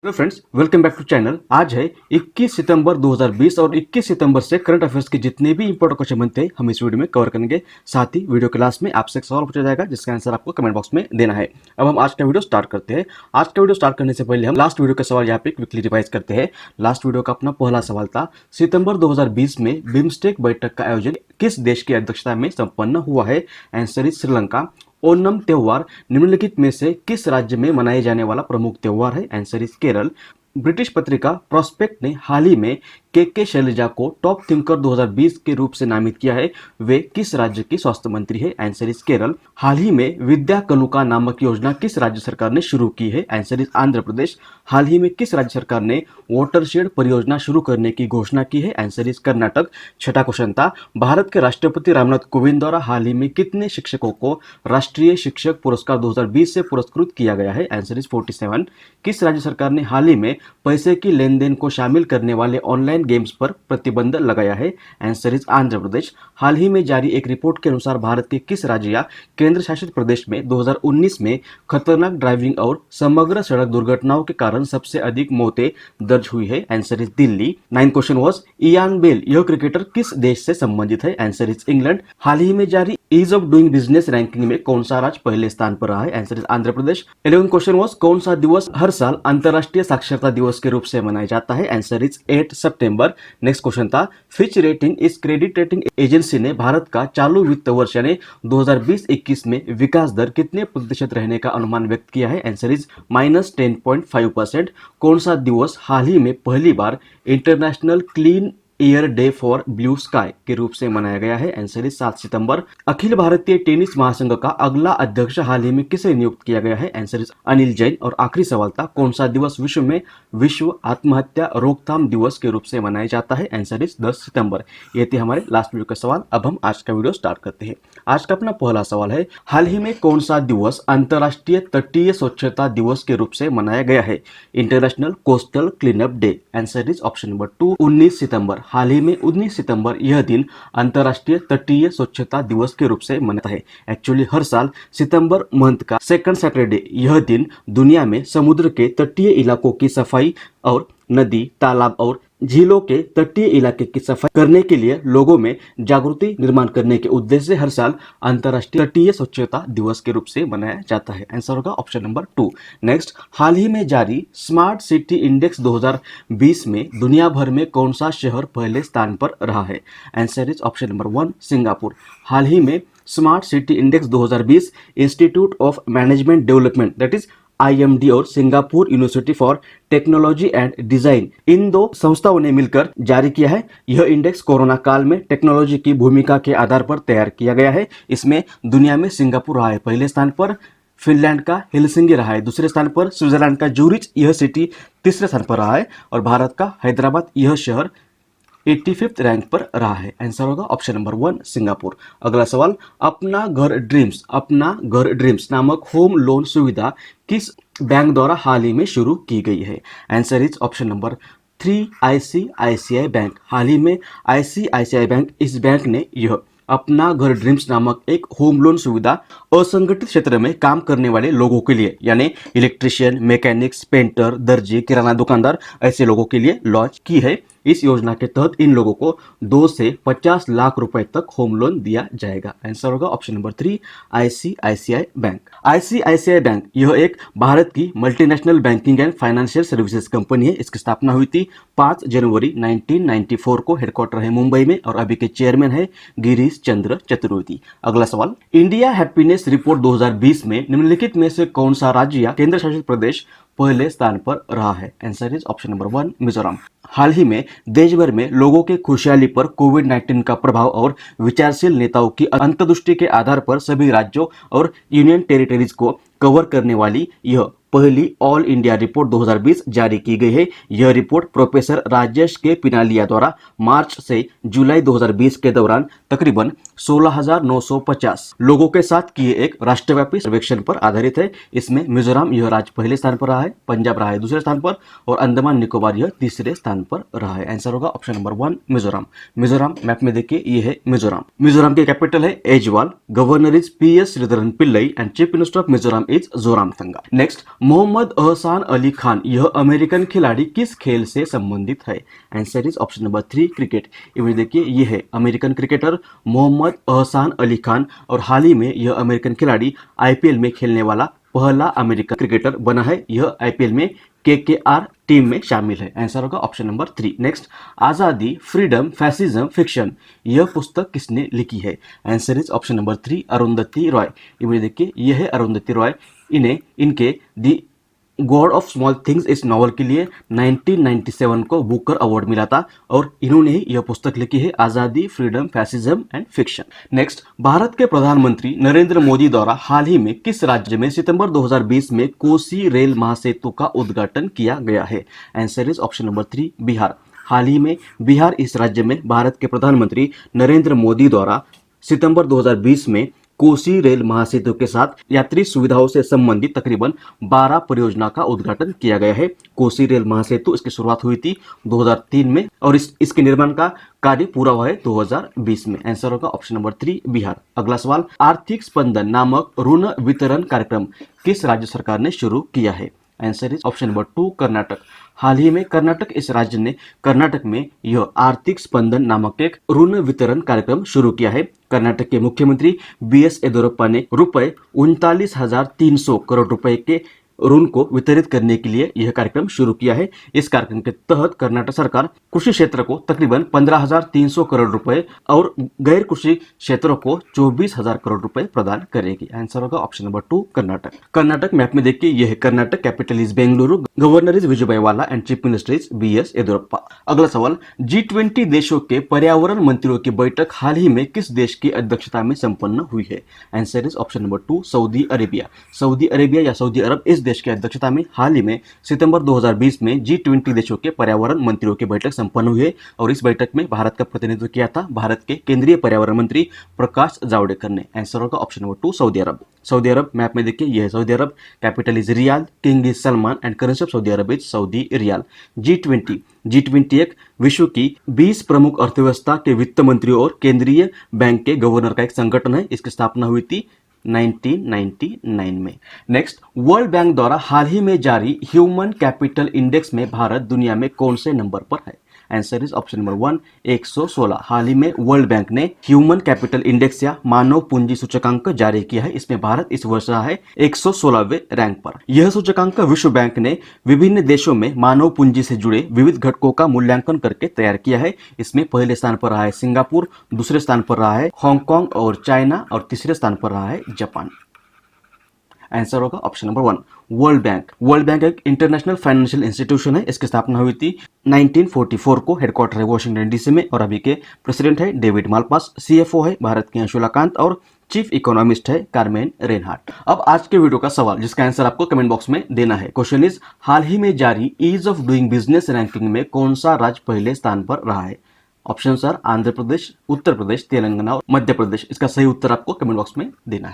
Hello friends, welcome back to channel. आज है 21 सितंबर 2020 और 21 सितंबर से करंट अफेयर्स के जितने भी इंपॉर्टेंट क्वेश्चन बनते हैं हम इस वीडियो में कवर करेंगे। साथ ही वीडियो के लास्ट में आपसे एक सवाल पूछा जाएगा जिसका आंसर आपको कमेंट बॉक्स में देना है। अब हम आज का वीडियो स्टार्ट करते हैं। आज का वीडियो स्टार्ट करने से पहले हम लास्ट वीडियो का सवाल यहाँ पे क्विकली रिवाइज करते हैं। लास्ट वीडियो का अपना पहला सवाल था, सितंबर 2020 में बिम्स्टेक बैठक का आयोजन किस देश की अध्यक्षता में संपन्न हुआ है? Answer is Sri Lanka. ओनम त्योहार निम्नलिखित में से किस राज्य में मनाए जाने वाला प्रमुख त्योहार है? Answer is Kerala. ब्रिटिश पत्रिका प्रोस्पेक्ट ने हाल ही में के शैलजा को टॉप थिंकर 2020 के रूप से नामित किया है। वे किस राज्य की स्वास्थ्य मंत्री है? Answer is Kerala. हाल ही में विद्या कनुका नामक योजना किस राज्य सरकार ने शुरू की है? आंसर इज आंध्र प्रदेश। हाल ही में किस राज्य सरकार ने वाटरशेड परियोजना शुरू करने की घोषणा की है? Answer is Karnataka. छठा क्वेश्चन था, भारत के राष्ट्रपति रामनाथ कोविंद द्वारा हाल ही में कितने शिक्षकों को राष्ट्रीय शिक्षक पुरस्कार 2020 से पुरस्कृत किया गया है? Answer is 47। किस राज्य सरकार ने हाल ही में पैसे की लेन देन को शामिल करने वाले ऑनलाइन गेम्स पर प्रतिबंध लगाया है? आंसर इज आंध्र प्रदेश। हाल ही में जारी एक रिपोर्ट के अनुसार भारत के किस राज्य या केंद्र शासित प्रदेश में 2019 में खतरनाक ड्राइविंग और समग्र सड़क दुर्घटनाओं के कारण सबसे अधिक मौतें दर्ज हुई है? Answer is Delhi. 9 question was, Ian Bell यह क्रिकेटर किस देश से संबंधित है? Answer is England. हाल ही में जारी ease of doing business ranking में कौन सा राज्य पहले स्थान पर रहा है? Answer is Andhra Pradesh. 11 question was, कौन सा दिवस हर साल अंतर्राष्ट्रीय साक्षरता दिवस के रूप से मनाया जाता है? Answer is 8 September. Next question था, फिच रेटिंग इस क्रेडिट रेटिंग एजेंसी ने भारत का चालू वित्त वर्ष यानी 2020-21 में विकास दर कितने प्रतिशत रहने का अनुमान व्यक्त किया है? Answer is -10.5%। कौन सा दिवस हाल ही में पहली बार international clean air day for blue sky के रूप से मनाया गया है? Answer is 7 September. Akhil Bharatiya tennis महासंघ का अगला अध्यक्ष हाल ही में किसे नियुक्त किया गया है? Answer is Anil Jain. और आखिरी सवाल था, कौन सा दिवस विश्व में विश्व आत्महत्या रोकथाम दिवस के रूप से मनाया जाता है? आंसर इज 10 सितंबर। ये थे हमारे लास्ट वीडियो का सवाल। अब हम आज का वीडियो स्टार्ट करते हैं। आज का अपना पहला सवाल है, हाल ही में कौन सा दिवस अंतर्राष्ट्रीय तटीय स्वच्छता दिवस के रूप से मनाया गया है? International coastal cleanup day. Answer is option number 2 19 सितंबर। हाल ही में 19 सितंबर यह दिन अंतर्राष्ट्रीय तटीय स्वच्छता दिवस के रूप से मनाता है। एक्चुअली हर साल सितंबर मंथ का सेकंड सैटरडे यह दिन दुनिया में समुद्र के तटीय इलाकों की सफाई और नदी, तालाब और झीलों के तटीय इलाके की सफाई करने के लिए लोगों में जागृति निर्माण करने के उद्देश्य से हर साल अंतर्राष्ट्रीय तटीय स्वच्छता दिवस के रूप से मनाया जाता है। आंसर होगा ऑप्शन नंबर 2। नेक्स्ट, हाल ही में जारी स्मार्ट सिटी इंडेक्स 2020 में दुनिया भर में कौन सा शहर पहले स्थान पर रहा है? Answer is option number 1 Singapore. हाल ही में smart city index 2020 institute of management development that is IMD और Singapore university for technology and design इन दो संस्थाओं ने मिलकर जारी किया है। यह इंडेक्स कोरोना काल में टेक्नोलॉजी की भूमिका के आधार पर तैयार किया गया है। इसमें दुनिया में सिंगापुर रहा है पहले स्थान पर, फिनलैंड का हेलसिंकी रहा है दूसरे स्थान पर, स्विट्जरलैंड का जूरिच यह सिटी तीसरे स्थान पर रहा है और भारत का हैदराबाद यह शहर 85th रैंक पर रहा है। आंसर होगा ऑप्शन नंबर 1 सिंगापुर। अगला सवाल, अपना घर ड्रीम्स नामक होम लोन सुविधा किस बैंक द्वारा हाल ही में शुरू की गई है? Answer is option number 3 ICICI bank. हाल ही में ICICI बैंक, इस बैंक ने यह अपना घर ड्रीम्स नामक एक होम लोन सुविधा असंगठित क्षेत्र में काम करने वाले लोगों के लिए यानी इलेक्ट्रिशियन, मैकेनिक्स, पेंटर, दर्जी, किराना दुकानदार ऐसे लोगों के लिए लॉन्च की है। इस योजना के तहत इन लोगों को 2 से 50 लाख रुपए तक होम लोन दिया जाएगा। आंसर होगा option number 3 ICICI bank. ICICI bank यह एक भारत की multinational banking and financial services company है। इसकी स्थापना हुई थी 5 जनवरी 1994 को। हेडक्वार्टर है मुंबई में और अभी के चेयरमैन है गिरीश चंद्र चतुर्वेदी। अगला सवाल, इंडिया हैप्पीनेस रिपोर्ट 2020 में निम्नलिखित में से कौन सा राज्य या केंद्र शासित प्रदेश पहले स्थान पर रहा है? Answer is option number 1 Mizoram. हाल ही में देश भर में लोगों के खुशहाली पर कोविड-19 का प्रभाव और विचारशील नेताओं की अंतर्दृष्टि के आधार पर सभी राज्यों और यूनियन टेरिटरीज को कवर करने वाली यह पहली ऑल इंडिया रिपोर्ट 2020 जारी की गई है। यह रिपोर्ट प्रोफेसर राजेश के पिनालिया द्वारा मार्च से जुलाई 2020 के दौरान तकरीबन 16,950 लोगों के साथ किए एक राष्ट्रव्यापी सर्वेक्षण पर आधारित है। इसमें मिजोरम यह राज्य पहले स्थान पर रहा है, पंजाब रहा है दूसरे स्थान पर और अंडमान निकोबार यह तीसरे स्थान पर रहा है। आंसर होगा option number 1 Mizoram. Mizoram map में देखिए ये है मिजोरम। मिजोरम की कैपिटल है Aizawl. Governor is PS Sreedharan Pillai and chief minister of Mizoram is Zoramthanga. Next, Mohammad Ahsan Ali Khan, यह अमेरिकन खिलाड़ी किस खेल से संबंधित है? Answer is option number 3, cricket. Image देखिए, यह है अमेरिकन क्रिकेटर मोहम्मद अहसान अली खान और हाल ही में यह अमेरिकन खिलाड़ी आईपीएल में खेलने वाला पहला अमेरिकन क्रिकेटर बना है। यह आईपीएल में केकेआर टीम में शामिल है। आंसर होगा ऑप्शन नंबर 3। नेक्स्ट, आजादी, फ्रीडम, फैसिज्म, फिक्शन, यह पुस्तक किसने लिखी है? Answer is option number 3, Arundhati Roy. Image देखिए, यह है अरुंधति रॉय। इन्हें इनके दी गॉड ऑफ स्मॉल थिंग्स इस नॉवल के लिए 1997 को बुकर अवार्ड मिला था और इन्होंने ही यह पुस्तक लिखी है, आजादी, freedom, fascism and fiction. Next, Bharat के प्रधानमंत्री नरेंद्र मोदी द्वारा हाल ही में किस राज्य में सितंबर 2020 में कोसी रेल महासेतु का उद्घाटन किया गया है? Answer is option number 3, Bihar. हाल ही में बिहार इस राज्य में भारत के प्रधानमंत्री नरेंद्र मोदी द्वारा सितंबर 2020 में कोसी रेल महासेतु के साथ यात्री सुविधाओं से संबंधित तकरीबन 12 परियोजना का उद्घाटन किया गया है। कोसी रेल महासेतु, इसकी शुरुआत हुई थी 2003 में और इसके निर्माण का कार्य पूरा हुआ है 2020 में। आंसर होगा ऑप्शन नंबर 3, बिहार। अगला सवाल, आर्थिक स्पंदन नामक ऋण वितरण कार्यक्रम किस राज्य सरकार ने शुरू किया है? Answer is option number 2, Karnataka. हाल ही में कर्नाटक इस राज्य ने कर्नाटक में यह आर्थिक स्पंदन नामक एक ऋण वितरण कार्यक्रम शुरू किया है। कर्नाटक के मुख्यमंत्री बीएस येदियुरप्पा ने रुपए 39,300 करोड़ रुपए के ऋण को वितरित करने के लिए यह कार्यक्रम शुरू किया है। इस कार्यक्रम के तहत कर्नाटक सरकार कृषि क्षेत्र को तकरीबन 15,300 करोड़ रुपए और गैर कृषि क्षेत्रों को 24,000 करोड़ रुपए प्रदान करेगी। आंसर होगा option number 2, Karnataka. Karnataka map में देखिए, यह है Karnataka, capital is Bengaluru, governor is Vijaybhai Vala and chief minister is BS Yediyurappa. अगला सवाल, G20 देशों के पर्यावरण मंत्रियों की बैठक हाल ही में किस देश की अध्यक्षता में संपन्न हुई है? Answer is option number 2, Saudi Arabia. Saudi Arabia या सऊदी अरब इस देश की अध्यक्षता में हाल ही में सितंबर 2020 में G20 देशों के पर्यावरण मंत्रियों की बैठक संपन्न हुई है और इस बैठक में भारत का प्रतिनिधित्व किया था भारत के केंद्रीय पर्यावरण मंत्री प्रकाश जावड़ेकर ने। आंसर होगा option number 2, Saudi Arab. Saudi Arab map में देखिए, यह है Saudi Arab, capital is Riyadh, king is Salman and currency of Saudi Arab is Saudi riyal. G20 एक विश्व की 20 प्रमुख अर्थव्यवस्था के वित्त मंत्रियों और केंद्रीय बैंक के गवर्नर का एक संगठन है। इसकी स्थापना हुई थी 1999 में। नेक्स्ट, वर्ल्ड बैंक द्वारा हाल ही में जारी ह्यूमन कैपिटल इंडेक्स में भारत दुनिया में कौन से नंबर पर है? Answer is option number 1, 116। हाल ही में वर्ल्ड बैंक ने ह्यूमन कैपिटल इंडेक्स या मानव पूंजी सूचकांक जारी किया है। इसमें भारत इस वर्ष रहा है 116वें रैंक पर। यह सूचकांक विश्व बैंक ने विभिन्न देशों में मानव पूंजी से जुड़े विविध घटकों का मूल्यांकन करके तैयार किया है। इसमें पहले स्थान पर रहा है सिंगापुर, दूसरे स्थान पर रहा है हांगकांग और चाइना और तीसरे स्थान पर रहा है जापान। आंसर होगा option number 1, world bank. World bank एक इंटरनेशनल फाइनेंशियल इंस्टीट्यूशन है। इसकी स्थापना हुई थी 1944 को, हेडक्वार्टर है वॉशिंगटन डीसी में और अभी के प्रेसिडेंट है डेविड मालपास, सीएफओ है भारत के अंशुला कांत और चीफ इकोनॉमिस्ट है कार्मेन रेनहार्ट। अब आज के वीडियो का सवाल जिसका आंसर आपको कमेंट बॉक्स में देना है। क्वेश्चन इज, हाल ही में जारी ease of doing business ranking में कौन सा राज्य पहले स्थान पर रहा है? ऑप्शन आर आंध्र प्रदेश, उत्तर प्रदेश, तेलंगाना और मध्य प्रदेश। इसका सही उत्तर आपको कमेंट बॉक्स में देना है।